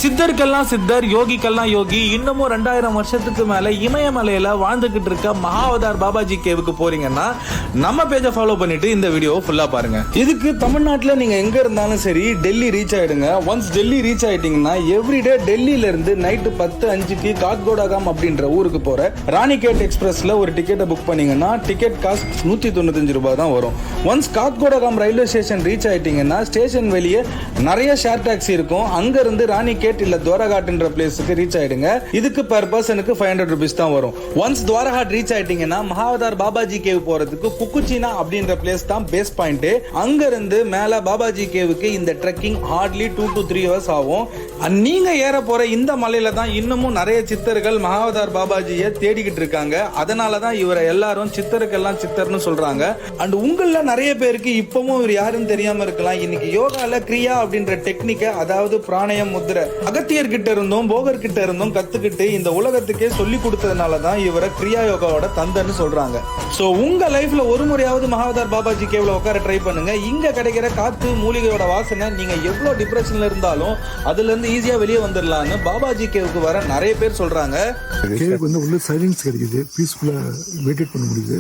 சித்தருக்கெல்லாம் சித்தர், யோகிக்கெல்லாம் யோகி, இன்னமும் 2000 வருஷத்துக்கு மேல இமயமலையில வாழ்ந்துகிட்டு இருக்க மகாவதார் பாபாஜி கேவுக்கு போறீங்கன்னா நம்ம பேஜை ஃபாலோ பண்ணிட்டு இந்த வீடியோவை ஃபுல்லா பாருங்க. இதுக்கு தமிழ்நாட்டுல நீங்க எங்க இருந்தாலும் சரி டெல்லி ரீச் ஆயிடுங்க. ஒன்ஸ் டெல்லி ரீச் ஆயிட்டீங்கன்னா எவ்ரிடே டெல்லியில இருந்து நைட்டு 10:05க்கு காத்கோடகாம் அப்படின்ற ஊருக்கு போற ராணிகேட் எக்ஸ்பிரஸ்ல ஒரு டிக்கெட்டை புக் பண்ணீங்கன்னா டிக்கெட் காஸ்ட் 195 ரூபாய் தான் வரும். Once Kathgodam railway station reach ஆயிட்டீங்கன்னா ஸ்டேஷன் வெளியே நிறைய ஷேர் டாக்ஸி இருக்கும். அங்க இருந்து ராணிகேட் இல்ல துவாரகாட்ன்ற பிளேஸுக்கு ரீச் ஆயிடுங்க. இதுக்கு பெர் பர்சனுக்கு 500 ரூபீஸ் தான் வரும். ஒன்ஸ் துவாரகாட் ரீச் ஆயிட்டீங்கன்னா மகாவதார் பாபாஜி கேவ் போறதுக்கு குக்குச்சினா அப்படின்ற பிளேஸ் தான் பேஸ் பாயிண்ட். அங்க இருந்து மேல பாபாஜி கேவுக்கு இந்த ட்ரெக்கிங் ஹார்ட்லி 2 to 3 hours ஆகும். நீங்க ஏற போற இந்த மலையில தான் இன்னமும் நிறைய சித்தர்கள் மகாவதார் பாபாஜியை தேடிக்கிட்டு இருக்காங்க. அதனாலதான் இவரை எல்லாரும் சித்தருக்கெல்லாம் சித்தர்னு சொல்றாங்க. அண்ட் உங்கள நிறைய பேருக்கு இப்பவும் இவர் யாருன்னு தெரியாம இருக்கலாம். இன்னைக்கு யோகால கிரியா அப்படின்ற டெக்னிக்கை, அதாவது பிராணயம் முத்திரை, அகத்தியர் கிட்ட இருந்தும் போகர் கிட்ட இருந்தும் கத்துக்கிட்டு இந்த உலகத்துக்கே சொல்லி கொடுத்ததுனாலதான் இவரை கிரியா யோகாவோட தந்தன்னு சொல்றாங்க. சோ உங்க லைஃப்ல ஒரு முறையாவது மகாவதார் பாபாஜி கேவ்ல உட்கார ட்ரை பண்ணுங்க. இங்க கிடைக்கிற காத்து மூலிகையோட வாசனை நீங்க எவ்வளவு டிப்ரெஷன்ல இருந்தாலும் அதுல இருந்து ஈஸியா வெளியே வந்துடலாம்னு பாபாஜி கேவுக்கு வர நிறைய பேர் சொல்றாங்க. கேவுக்கு வந்து உள்ள சைலன்ஸ் கிடைக்குது, பீஸ்ஃபுல்லா மெடிடேட் பண்ண முடியுது.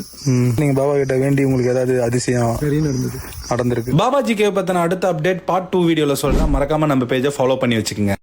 நீங்க பாபா கிட்ட வேண்டி உங்களுக்கு ஏதாவது அதிசயம் நடந்திருக்கு? பாபாஜி கேவ் பத்தின அடுத்த அப்டேட் பார்ட் 2 வீடியோல சொல்றேன். மறக்காம நம்ம பேஜை ஃபாலோ பண்ணி வச்சுக்கோங்க.